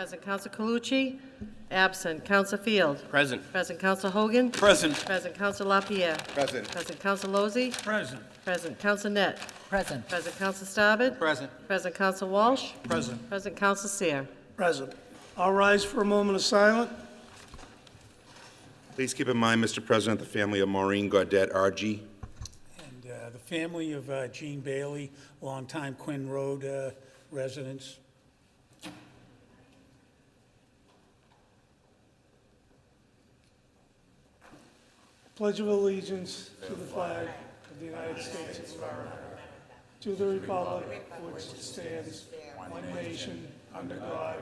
Present Counsel Calucci. Absent Counsel Field. Present. Present Counsel Hogan. Present. Present Counsel LaPierre. Present. Present Counsel Lozey. Present. Present Counsel Net. Present. Present Counsel Staubach. Present. Present Counsel Walsh. Present. Present Counsel Seer. Present. All rise for a moment of silence. Please keep in mind, Mr. President, the family of Maureen Gaudette, RG. And the family of Gene Bailey, longtime Quinn Road residents. Pledge of allegiance to the flag of the United States of America, to the republic for which it stands, one nation, under God,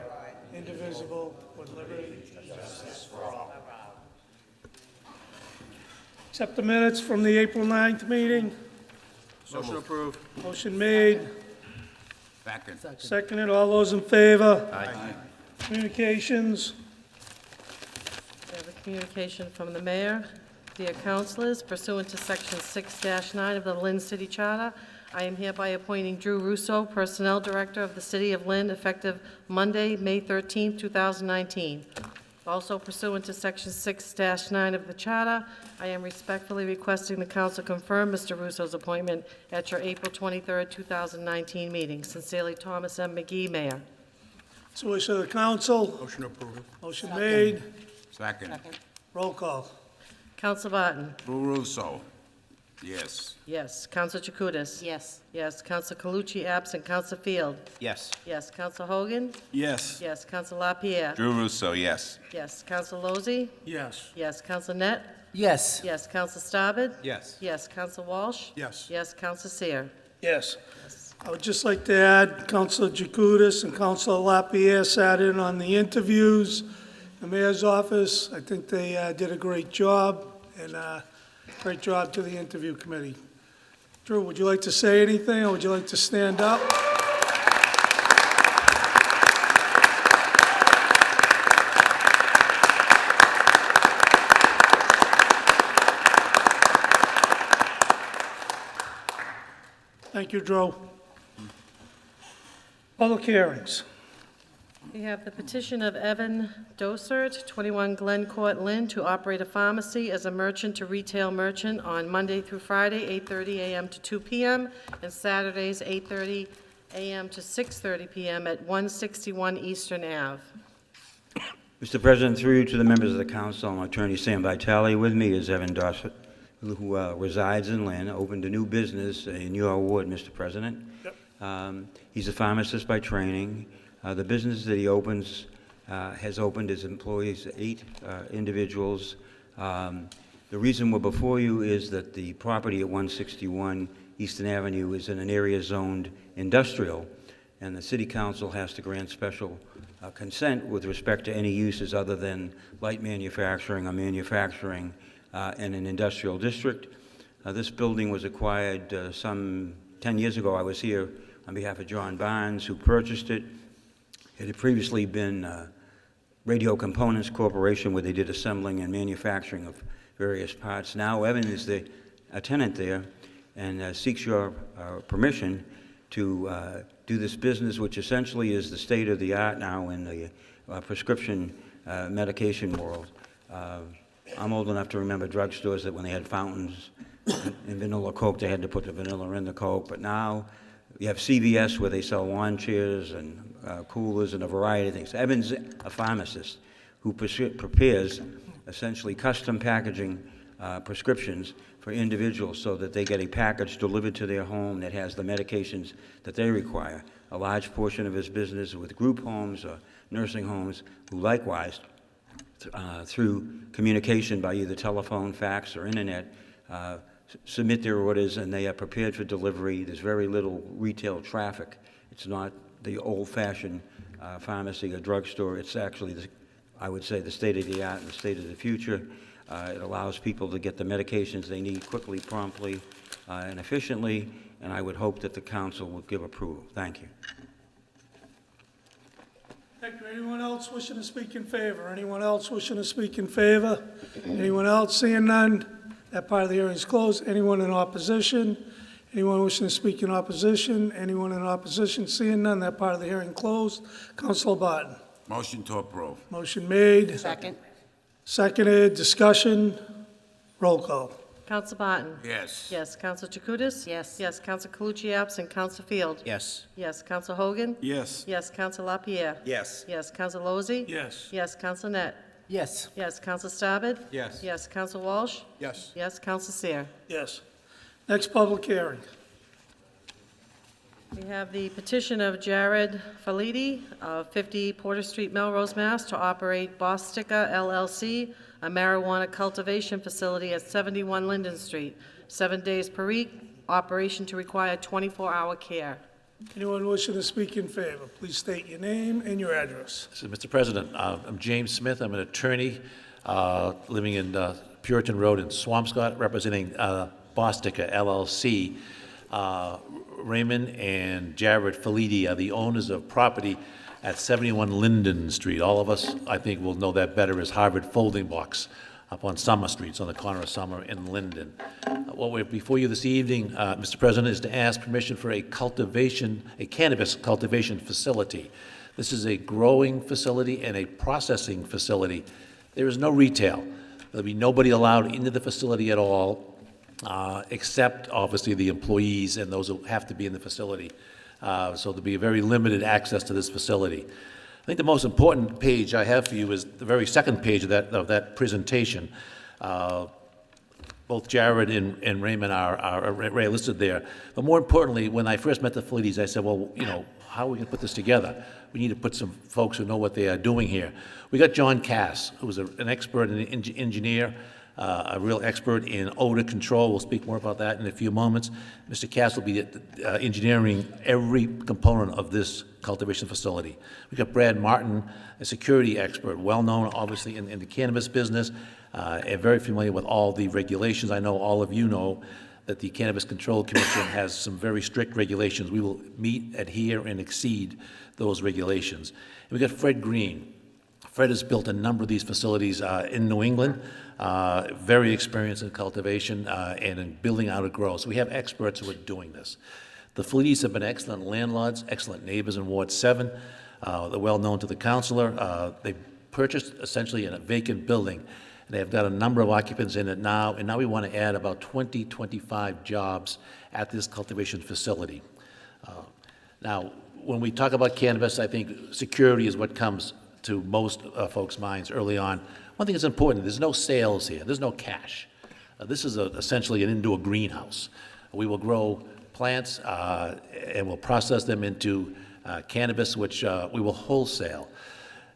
indivisible, with liberty and justice for all. Accept the minutes from the April 9th meeting. Motion approved. Motion made, Second. seconded. All those in favor? Aye. Communications. We have a communication from the mayor. Dear councilors, pursuant to Section 6-9 of the Lynn City Charter, I am hereby appointing Drew Russo, Personnel Director of the City of Lynn, effective Monday, May 13, 2019. Also pursuant to Section 6-9 of the Charter, I am respectfully requesting the council confirm Mr. Russo's appointment at your April 23, 2019 meeting. Sincerely, Thomas M. McGee, Mayor. It's the wish of the council. Motion approved. Motion made. Second. Roll call. Counsel Barton. Russo. Yes. Yes. Counsel Chakutis. Yes. Yes. Counsel Calucci, absent. Counsel Field. Yes. Yes. Counsel Hogan. Yes. Yes. Counsel LaPierre. Drew Russo, yes. Yes. Counsel Lozey. Yes. Yes. Counsel Net. Yes. Yes. Counsel Staubach. Yes. Yes. Counsel Walsh. Yes. Yes. Counsel Seer. Yes. I would just like to add, Councilor Jacutis and Councilor LaPierre sat in on the interviews. The mayor's office, I think they did a great job, and great job to the interview committee. Drew, would you like to say anything, or would you like to stand up? Thank you, Drew. Public hearings. We have the petition of Evan Dosert, 21 Glen Court, Lynn, to operate a pharmacy as a merchant to retail merchant on Monday through Friday, 8:30 a.m. to 2 p.m., and Saturdays, 8:30 a.m. to 6:30 p.m. at 161 Eastern Ave. Mr. President, through you to the members of the council, I'm Attorney Sam Vitale. With me is Evan Dossett, who resides in Lynn, opened a new business in your ward, Mr. President. Yep. He's a pharmacist by training. The business that he has opened is employs 8 individuals. The reason we're before you is that the property at 161 Eastern Avenue is in an area zoned industrial, and the city council has to grant special consent with respect to any uses other than light manufacturing or manufacturing in an industrial district. This building was acquired some 10 years ago. I was here on behalf of John Barnes, who purchased it. It had previously been Radio Components Corporation, where they did assembling and manufacturing of various parts. Now Evan is a tenant there and seeks your permission to do this business, which essentially is the state of the art now in the prescription medication world. I'm old enough to remember drugstores that when they had fountains and vanilla Coke, they had to put the vanilla in the Coke. But now you have CVS, where they sell lawn chairs and coolers and a variety of things. Evan's a pharmacist who prepares essentially custom packaging prescriptions for individuals so that they get a package delivered to their home that has the medications that they require. A large portion of his business is with group homes or nursing homes who likewise, through communication by either telephone, fax, or internet, submit their orders, and they are prepared for delivery. There's very little retail traffic. It's not the old-fashioned pharmacy or drugstore. It's actually, I would say, the state of the art and the state of the future. It allows people to get the medications they need quickly, promptly, and efficiently, and I would hope that the council would give approval. Thank you. Thank you. Anyone else wishing to speak in favor? Anyone else wishing to speak in favor? Anyone else? Seeing none, that part of the hearing is closed. Anyone in opposition? Anyone wishing to speak in opposition? Anyone in opposition? Seeing none, that part of the hearing closed. Councilor Barton. Motion to approve. Motion made, Second. seconded, discussion, roll call. Counsel Barton? Yes. Yes. Counsel Chakutis? Yes. Yes. Counsel Calucci absent. Counsel Field? Yes. Yes. Counsel Hogan? Yes. Yes. Counsel LaPierre? Yes. Yes. Counsel Lozey? Yes. Yes. Counsel Net? Yes. Yes. Counsel Stabbard? Yes. Yes. Counsel Walsh? Yes. Yes. Counsel Seer? Yes. Next public hearing. We have the petition of Jared Falidi of 50 Porter Street, Melrose, Mass. to operate Bostica LLC, a marijuana cultivation facility at 71 Linden Street, 7 days per week, operation to require 24-hour care. Anyone wishing to speak in favor, please state your name and your address. So, Mr. President, I'm James Smith. I'm an attorney living in Puritan Road in Swampscott, representing Bostica LLC. Raymond and Jared Falidi are the owners of property at 71 Linden Street. All of us, I think, will know that better as Harvard Folding Box up on Summer Streets, on the corner of Summer and Linden. What we're before you this evening, Mr. President, is to ask permission for a cannabis cultivation facility. This is a growing facility and a processing facility. There is no retail. There'll be nobody allowed into the facility at all, except obviously the employees and those who have to be in the facility. So there'll be very limited access to this facility. I think the most important page I have for you is the very second page of that presentation. Both Jared and Raymond are listed there. But more importantly, when I first met the Falidis, I said, well, you know, how are we going to put this together? We need to put some folks who know what they are doing here. We got John Cass, who's an expert and an engineer, a real expert in odor control. We'll speak more about that in a few moments. Mr. Cass will be engineering every component of this cultivation facility. We got Brad Martin, a security expert, well-known obviously in the cannabis business, and very familiar with all the regulations. I know all of you know that the Cannabis Control Commission has some very strict regulations. We will meet, adhere, and exceed those regulations. And we got Fred Green. Fred has built a number of these facilities in New England, very experienced in cultivation and in building out a grow. So we have experts who are doing this. The Falidis have been excellent landlords, excellent neighbors in Ward 7. They're well known to the councilor. They purchased essentially in a vacant building. They've got a number of occupants in it now, and now we want to add about 25 jobs at this cultivation facility. Now, when we talk about cannabis, I think security is what comes to most folks' minds early on. One thing that's important, there's no sales here. There's no cash. This is essentially an indoor greenhouse. We will grow plants and we'll process them into cannabis, which we will wholesale.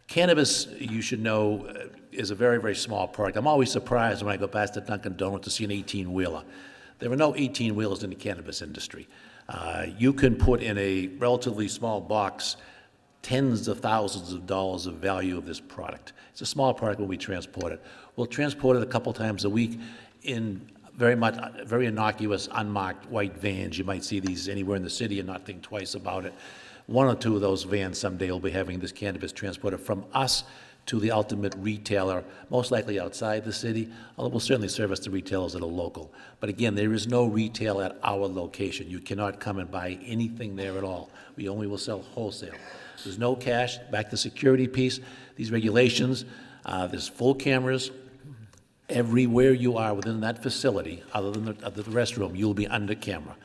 Cannabis, you should know, is a very, very small product. I'm always surprised when I go past the Dunkin' Donuts to see an 18-wheeler. There are no 18-wheelers in the cannabis industry. You can put in a relatively small box tens of thousands of dollars of value of this product. It's a small product when we transport it. We'll transport it a couple times a week in very innocuous, unmarked white vans. You might see these anywhere in the city and not think twice about it. One or two of those vans someday will be having this cannabis transported from us to the ultimate retailer, most likely outside the city, although we'll certainly service the retailers that are local. But again, there is no retail at our location. You cannot come and buy anything there at all. We only will sell wholesale. There's no cash. Back to the security piece, these regulations, there's full cameras. Everywhere you are within that facility, other than the restroom, you'll be under camera.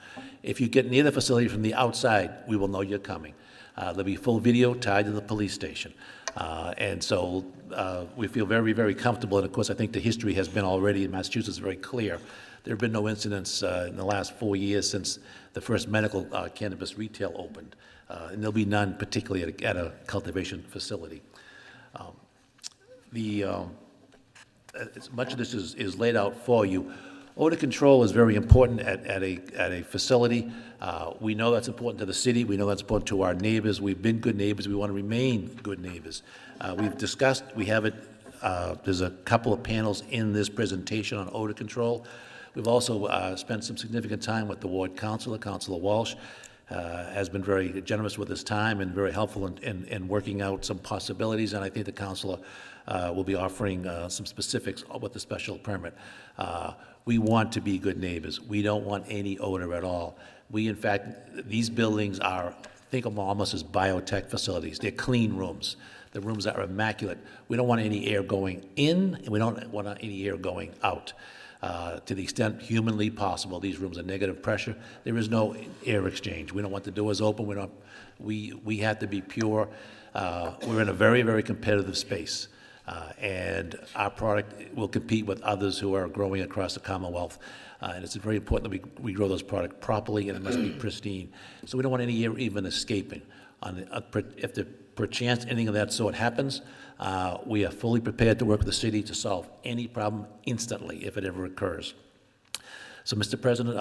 If you get near the facility from the outside, we will know you're coming. There'll be full video tied to the police station. And so we feel very, very comfortable. And of course, I think the history has been already in Massachusetts very clear. There have been no incidents in the last 4 years since the first medical cannabis retail opened. And there'll be none, particularly at a cultivation facility. Much of this is laid out for you. Odor control is very important at a facility. We know that's important to the city. We know that's important to our neighbors. We've been good neighbors. We want to remain good neighbors. We've discussed, we have it, there's a couple of panels in this presentation on odor control. We've also spent some significant time with the ward councilor, Councilor Walsh, has been very generous with his time and very helpful in working out some possibilities, and I think the councilor will be offering some specifics with the special permit. We want to be good neighbors. We don't want any odor at all. We, in fact, these buildings are think of them almost as biotech facilities. They're clean rooms. The rooms are immaculate. We don't want any air going in, and we don't want any air going out. To the extent humanly possible, these rooms are negative pressure. There is no air exchange. We don't want the doors open. We have to be pure. We're in a very, very competitive space. And our product will compete with others who are growing across the Commonwealth. And it's very important that we grow those products properly, and it must be pristine. So we don't want any air even escaping. If perchance anything of that sort happens, we are fully prepared to work with the city to solve any problem instantly if it ever occurs. So, Mr. President,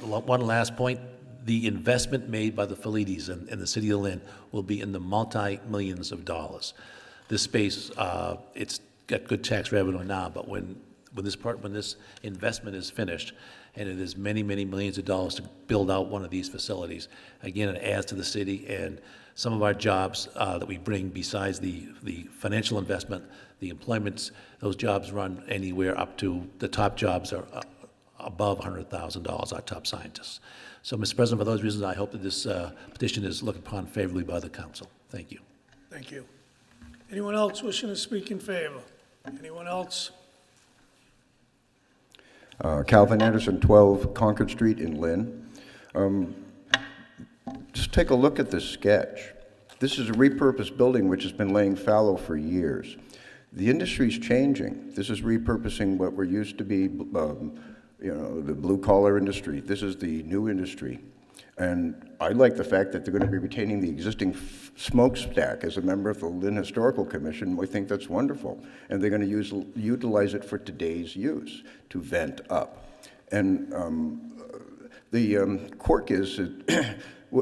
one last point. The investment made by the Felides in the city of Lynn will be in the multi-millions of dollars. This space, it's got good tax revenue now, but when this investment is finished, and it is many, many millions of dollars to build out one of these facilities, again, it adds to the city, and some of our jobs that we bring, besides the financial investment, the employments, those jobs run anywhere up to, the top jobs are above $100,000, our top scientists. So, Mr. President, for those reasons, I hope that this petition is looked upon favorably by the council. Thank you. Thank you. Anyone else wishing to speak in favor? Anyone else? Calvin Anderson, 12 Concord Street in Lynn. Just take a look at this sketch. This is a repurposed building which has been laying fallow for years. The industry's changing. This is repurposing what were used to be, the blue-collar industry. This is the new industry. And I like the fact that they're going to be retaining the existing smokestack. As a member of the Lynn Historical Commission, we think that's wonderful. And they're going to utilize it for today's use, to vent up. And the quirk is that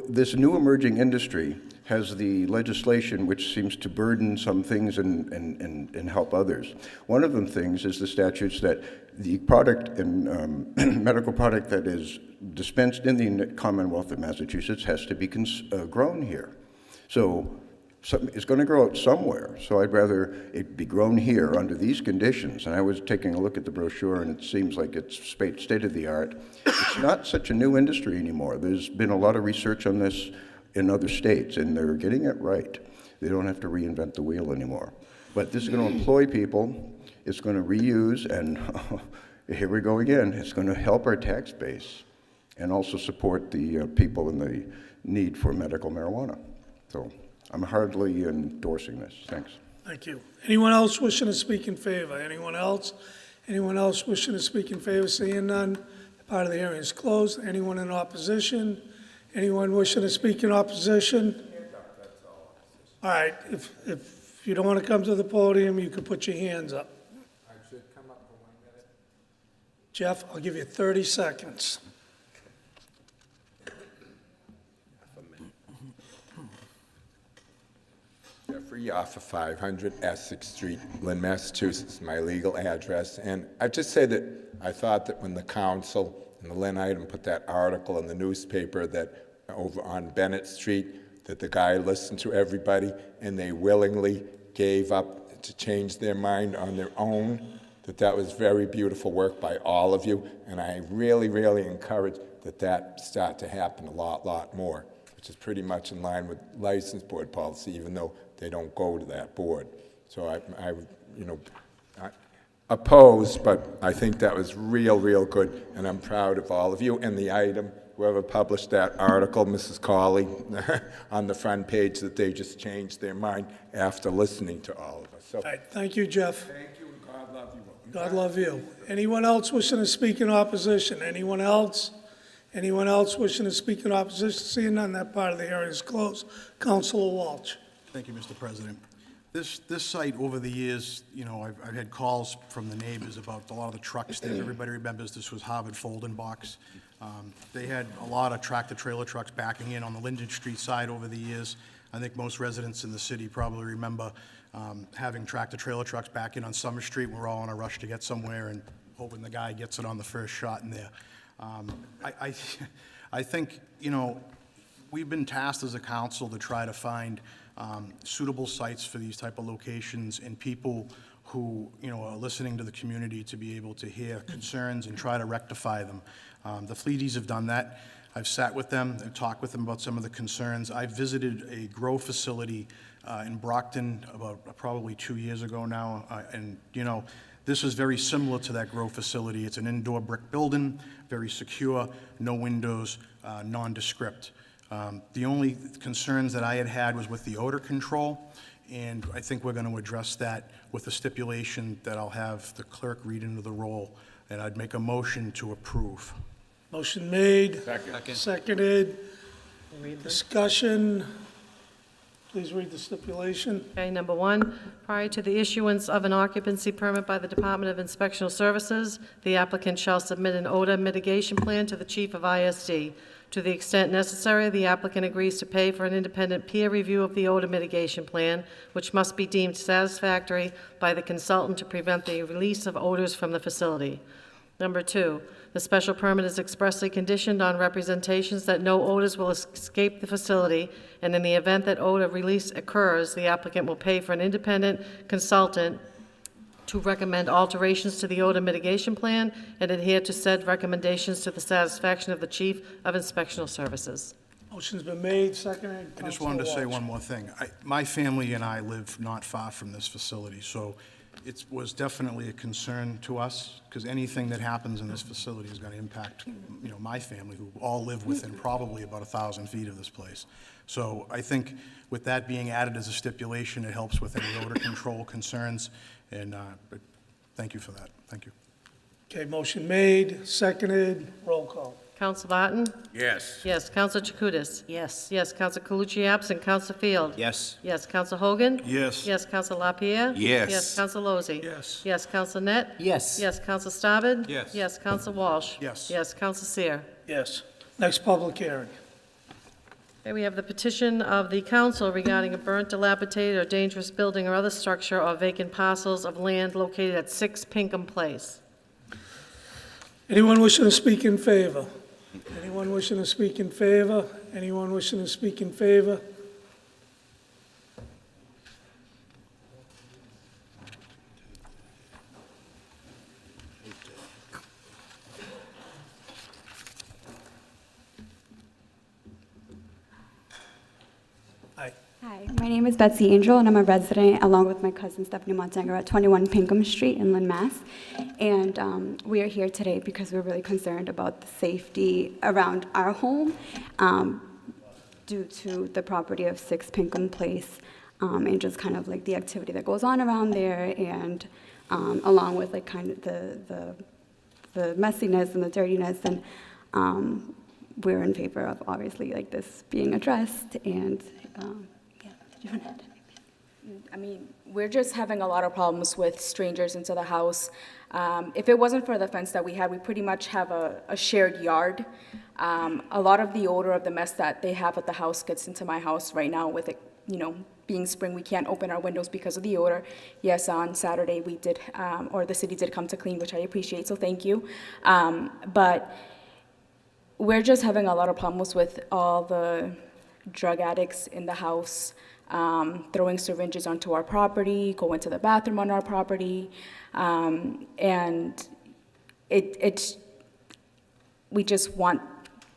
this new emerging industry has the legislation which seems to burden some things and help others. One of them things is the statutes that the product and medical product that is dispensed in the Commonwealth of Massachusetts has to be grown here. So it's going to grow out somewhere. So I'd rather it be grown here under these conditions. And I was taking a look at the brochure, and it seems like it's state of the art. It's not such a new industry anymore. There's been a lot of research on this in other states, and they're getting it right. They don't have to reinvent the wheel anymore. But this is going to employ people. It's going to reuse, and here we go again. It's going to help our tax base and also support the people in the need for medical marijuana. So I'm heartily endorsing this. Thanks. Thank you. Anyone else wishing to speak in favor? Anyone else? Anyone else wishing to speak in favor? Seeing none, part of the hearing is closed. Anyone in opposition? Anyone wishing to speak in opposition? All right, if you don't want to come to the podium, you can put your hands up. I should come up for 1 minute. Jeff, I'll give you 30 seconds. Jeffrey off of 500 Essex Street, Lynn, Massachusetts, my legal address. And I'd just say that I thought that when the council and the Lynn item put that article in the newspaper that over on Bennett Street, that the guy listened to everybody and they willingly gave up to change their mind on their own, that was very beautiful work by all of you. And I really, really encourage that start to happen a lot more, which is pretty much in line with license board policy, even though they don't go to that board. So I opposed, but I think that was real good, and I'm proud of all of you. And the item, whoever published that article, Mrs. Cawley, on the front page, that they just changed their mind after listening to all of us. So, All right, thank you, Jeff. thank you, and God love you. God love you. Anyone else wishing to speak in opposition? Anyone else? Anyone else wishing to speak in opposition? Seeing none, that part of the hearing is closed. Councilor Walsh. Thank you, Mr. President. This site, over the years, I've had calls from the neighbors about a lot of the trucks there. Everybody remembers this was Harvard Folding Box. They had a lot of tractor-trailer trucks backing in on the Linden Street side over the years. I think most residents in the city probably remember having tractor-trailer trucks back in on Summer Street. We're all in a rush to get somewhere and hoping the guy gets it on the first shot in there. I think, we've been tasked as a council to try to find suitable sites for these type of locations and people who, are listening to the community to be able to hear concerns and try to rectify them. The Fleeties have done that. I've sat with them and talked with them about some of the concerns. I visited a grow facility in Brockton about probably 2 years ago now, and, you know, this is very similar to that grow facility. It's an indoor brick building, very secure, no windows, nondescript. The only concerns that I had was with the odor control, and I think we're going to address that with a stipulation that I'll have the clerk read into the roll, and I'd make a motion to approve. Motion made. Second. Seconded. Discussion. Please read the stipulation. Okay, number one, prior to the issuance of an occupancy permit by the Department of Inspectional Services, the applicant shall submit an odor mitigation plan to the Chief of ISD. To the extent necessary, the applicant agrees to pay for an independent peer review of the odor mitigation plan, which must be deemed satisfactory by the consultant to prevent the release of odors from the facility. Number two, the special permit is expressly conditioned on representations that no odors will escape the facility, and in the event that odor release occurs, the applicant will pay for an independent consultant to recommend alterations to the odor mitigation plan and adhere to said recommendations to the satisfaction of the Chief of Inspectional Services. Motion's been made, seconded. I just wanted to say one more thing. My family and I live not far from this facility, so it was definitely a concern to us, because anything that happens in this facility is going to impact, you know, my family, who all live within probably about 1,000 feet of this place. So I think with that being added as a stipulation, it helps with any odor control concerns, and but thank you for that. Thank you. Okay, motion made, seconded, roll call. Counsel Barton? Yes. Yes. Counsel Chakutis? Yes. Yes. Counsel Calucci absent. Counsel Field? Yes. Yes. Counsel Hogan? Yes. Yes. Counsel LaPierre? Yes. Yes. Counsel Lozey? Yes. Yes. Counsel Net? Yes. Yes. Counsel Staben? Yes. Yes. Counsel Walsh? Yes. Yes. Counsel Seer? Yes. Next public hearing. Okay, we have the petition of the council regarding a burnt, dilapidated, or dangerous building or other structure or vacant parcels of land located at 6 Pinkham Place. Anyone wishing to speak in favor? Anyone wishing to speak in favor? Anyone wishing to speak in favor? Aye. Hi, my name is Betsy Angel, and I'm a resident along with my cousin Stephanie Montanger at 21 Pinkham Street in Lynn, Mass. And we are here today because we're really concerned about the safety around our home due to the property of 6 Pinkham Place and just kind of like the activity that goes on around there, and along with like kind of the messiness and the dirtiness. And we're in favor of obviously like this being addressed. And I mean, we're just having a lot of problems with strangers into the house. If it wasn't for the fence that we had, we pretty much have a shared yard. A lot of the odor of the mess that they have at the house gets into my house right now with it, you know, being spring. We can't open our windows because of the odor. Yes, on Saturday we did, or the city did come to clean, which I appreciate, so thank you. But we're just having a lot of problems with all the drug addicts in the house, throwing syringes onto our property, going to the bathroom on our property, and we just want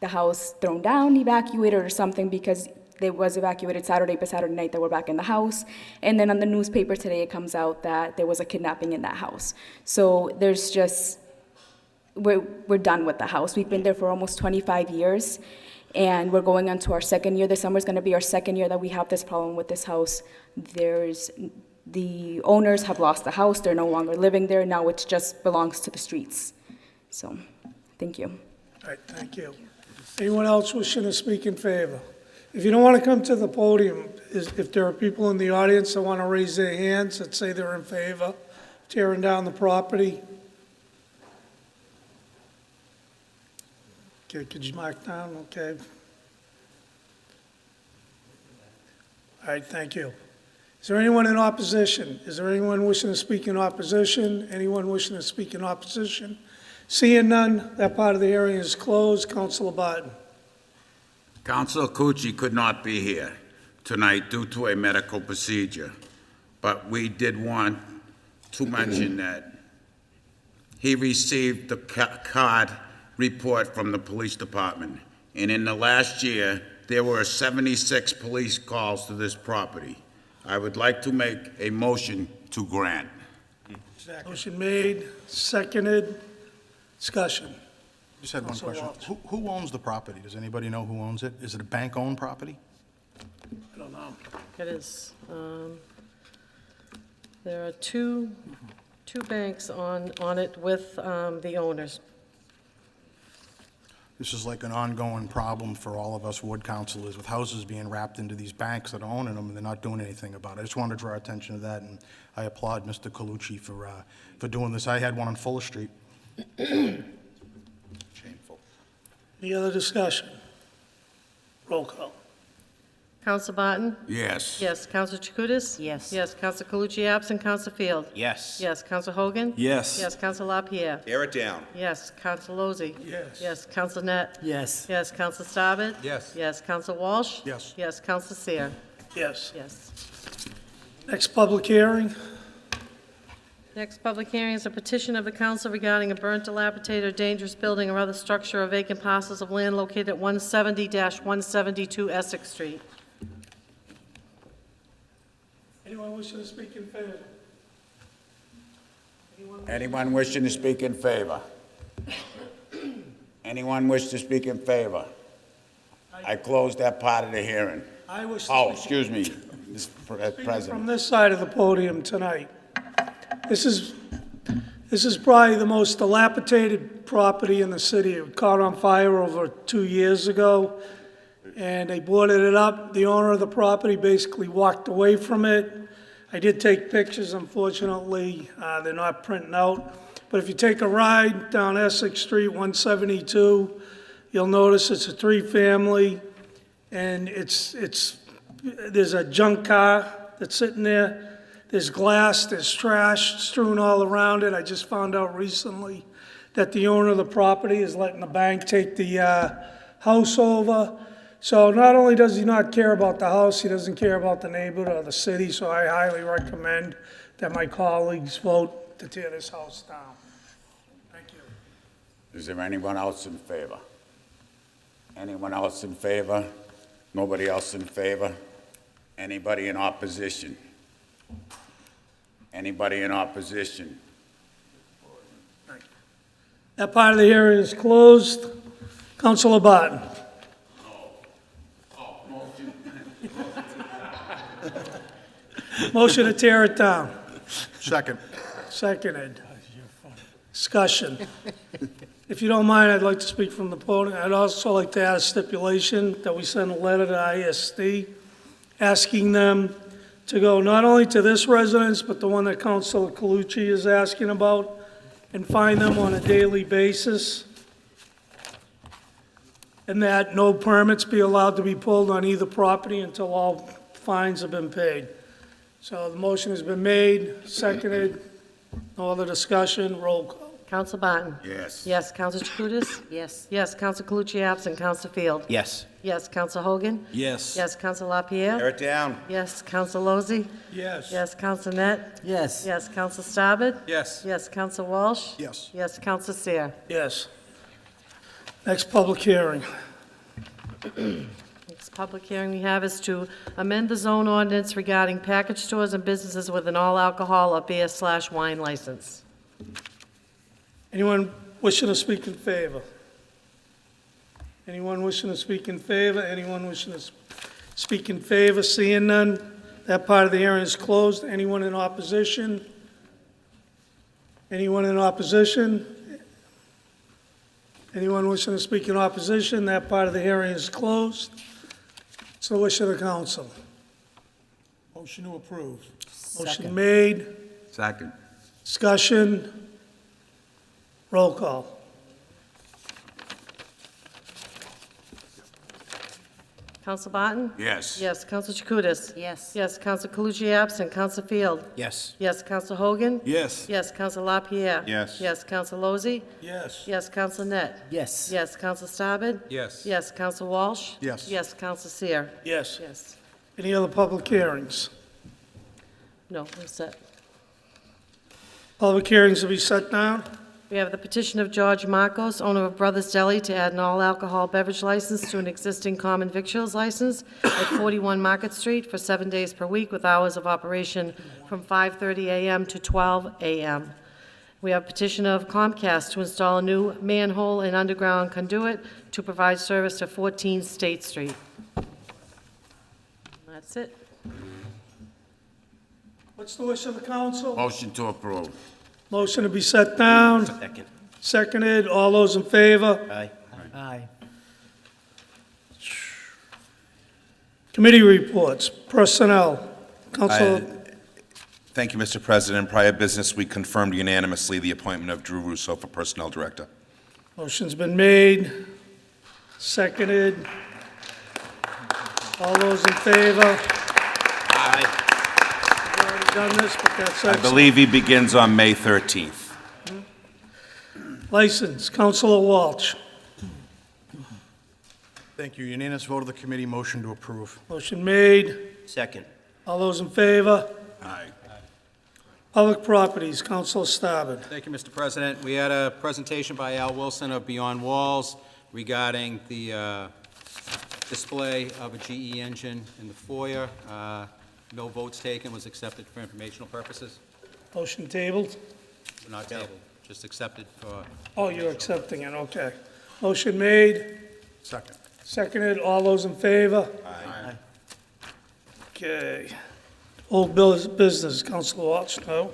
the house thrown down, evacuated or something, because it was evacuated Saturday, but Saturday night they were back in the house. And then on the newspaper today, it comes out that there was a kidnapping in that house. So there's just, we're done with the house. We've been there for almost 25 years. And we're going on to our second year. This summer is going to be our second year that we have this problem with this house. The owners have lost the house. They're no longer living there. Now it just belongs to the streets. So, thank you. All right, thank you. Anyone else wishing to speak in favor? If you don't want to come to the podium, if there are people in the audience that want to raise their hands that say they're in favor of tearing down the property. Okay, could you mark down? Okay. All right, thank you. Is there anyone in opposition? Is there anyone wishing to speak in opposition? Anyone wishing to speak in opposition? Seeing none, that part of the hearing is closed. Councilor Barton. Counsel Cucci could not be here tonight due to a medical procedure, but we did want to mention that he received the card report from the police department and in the last year, there were 76 police calls to this property. I would like to make a motion to grant. Motion made, seconded, discussion. Just had one Councilor question. Walsh. Who owns the property? Does anybody know who owns it? Is it a bank-owned property? I don't know. It is. There are two banks on it with the owners. This is like an ongoing problem for all of us ward councilors with houses being wrapped into these banks that are owning them and they're not doing anything about it. I just wanted to draw attention to that, and I applaud Mr. Colucci for doing this. I had one on Fuller Street. Shameful. Any other discussion? Roll call. Counsel Barton? Yes. Yes. Counsel Chakutis? Yes. Yes. Counsel Calucci absent. Counsel Field? Yes. Yes. Counsel Hogan? Yes. Yes. Counsel LaPierre? Tear it down. Yes. Counsel Lozey? Yes. Yes. Counsel Net? Yes. Yes. Counsel Staben? Yes. Yes. Counsel Walsh? Yes. Yes. Counsel Seer? Yes. Yes. Next public hearing. Next public hearing is a petition of the council regarding a burnt, dilapidated, or dangerous building or other structure or vacant parcels of land located at 170-172 Essex Street. Anyone wishing to speak in favor? Anyone wishing to speak in favor? Anyone wish to speak in favor? I closed that part of the hearing. I wish to Oh, speak excuse me, Mr. from President. this side of the podium tonight. This is probably the most dilapidated property in the city. It caught on fire over 2 years ago, and they boarded it up. The owner of the property basically walked away from it. I did take pictures, unfortunately, they're not printing out. But if you take a ride down Essex Street, 172, you'll notice it's a three-family, and there's a junk car that's sitting there. There's glass, there's trash strewn all around it. I just found out recently that the owner of the property is letting the bank take the house over. So not only does he not care about the house, he doesn't care about the neighborhood or the city, so I highly recommend that my colleagues vote to tear this house down. Thank you. Is there anyone else in favor? Anyone else in favor? Nobody else in favor? Anybody in opposition? Anybody in opposition? That part of the hearing is closed. Councilor Barton. Motion to tear it down. Second. Seconded. Discussion. If you don't mind, I'd like to speak from the podium. I'd also like to add a stipulation that we send a letter to ISD asking them to go not only to this residence, but the one that Councilor Calucci is asking about, and find them on a daily basis, and that no permits be allowed to be pulled on either property until all fines have been paid. So the motion has been made, seconded, no other discussion, roll call. Counsel Barton? Yes. Yes. Counsel Chakutis? Yes. Yes. Counsel Calucci absent. Counsel Field? Yes. Yes. Counsel Hogan? Yes. Yes. Counsel Tear LaPierre? it down. Yes. Counsel Lozey? Yes. Yes. Counsel Net? Yes. Yes. Counsel Staben? Yes. Yes. Counsel Walsh? Yes. Yes. Counsel Seer? Yes. Next public hearing. Next public hearing we have is to amend the zone ordinance regarding package stores and businesses with an all-alcohol or beer/wine license. Anyone wishing to speak in favor? Anyone wishing to speak in favor? Anyone wishing to speak in favor? Seeing none, that part of the hearing is closed. Anyone in opposition? Anyone in opposition? Anyone wishing to speak in opposition? That part of the hearing is closed. It's the wish of the council. Motion to approve. Motion made, Second. discussion, roll call. Counsel Barton? Yes. Yes. Counsel Chakutis? Yes. Yes. Counsel Calucci absent. Counsel Field? Yes. Yes. Counsel Hogan? Yes. Yes. Counsel LaPierre? Yes. Yes. Counsel Lozey? Yes. Yes. Counsel Net? Yes. Yes. Counsel Staben? Yes. Yes. Counsel Walsh? Yes. Yes. Counsel Seer? Yes. Yes. Any other public hearings? No, we're set. Public hearings to be set down? We have the petition of George Marcos, owner of Brothers Deli, to add an all-alcohol beverage license to an existing common victuals license at 41 Market Street for 7 days per week with hours of operation from 5:30 a.m. to 12 a.m. We have petition of Comcast to install a new manhole and underground conduit to provide service to 14 State Street. That's it. What's the wish of the council? Motion to approve. Motion to be set down. Second. Seconded. All those in favor? Aye. Aye. Committee reports. Personnel. Council, Thank you, Mr. President. Prior business, we confirmed unanimously the appointment of Drew Russo for Personnel Director. motion's been made, seconded. All those in favor? Aye. We've already done this, but that's I excellent. believe he begins on May 13th. License. Councilor Walsh. Thank you. Unanimous vote of the committee, motion to approve. Motion made. Second. All those in favor? Aye. Public Properties. Councilor Staben. Thank you, Mr. President. We had a presentation by Al Wilson of Beyond Walls regarding the display of a GE engine in the foyer. No votes taken, was accepted for informational purposes. Motion tabled. Not tabled, just accepted for, Oh, you're accepting it, okay. Motion made, Second. seconded. All those in favor? Aye. Okay. Old business. Councilor Walsh, no?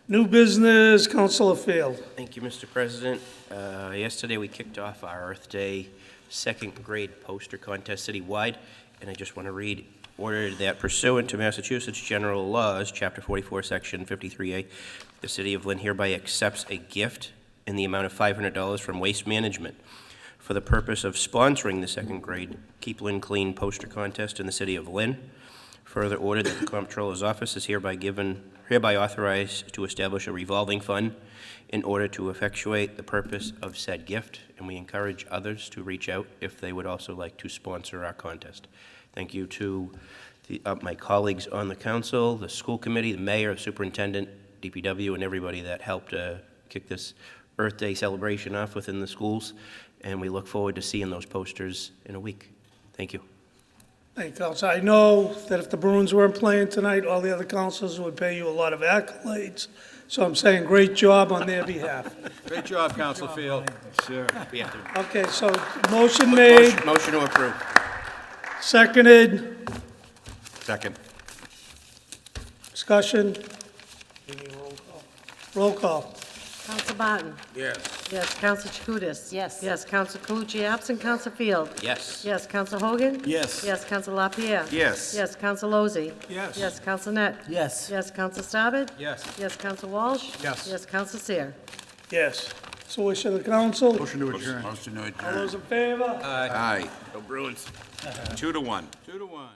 New business. Councilor Field. Thank you, Mr. President. Yesterday, we kicked off our Earth Day second grade poster contest citywide, and I just want to read, ordered that pursuant to Massachusetts General Laws, Chapter 44, Section 53A, the City of Lynn hereby accepts a gift in the amount of $500 from Waste Management for the purpose of sponsoring the second grade Keep Lynn Clean poster contest in the City of Lynn. Further ordered that the Comptroller's Office is hereby authorized to establish a revolving fund in order to effectuate the purpose of said gift, and we encourage others to reach out if they would also like to sponsor our contest. Thank you to my colleagues on the council, the school committee, the mayor, the superintendent, DPW, and everybody that helped kick this Earth Day celebration off within the schools, and we look forward to seeing those posters in a week. Thank you. Thank you, Council. I know that if the Bruins weren't playing tonight, all the other councils would pay you a lot of accolades. So I'm saying great job on their behalf. great job, Council Field. Sure. We have to. Okay, so motion made, Motion to approve. seconded, Second. discussion. Roll call. Counsel Barton? Yes. Yes. Counsel Chakutis? Yes. Yes. Counsel Calucci absent. Counsel Field? Yes. Yes. Counsel Hogan? Yes. Yes. Counsel LaPierre? Yes. Yes. Counsel Lozey? Yes. Yes. Counsel Net? Yes. Yes. Counsel Staben? Yes. Yes. Counsel Walsh? Yes. Yes. Counsel Seer? Yes. So wish of the council. Motion to adjourn. Motion to All adjourn. those in favor? Aye. Go Bruins. 2-1. 2-1.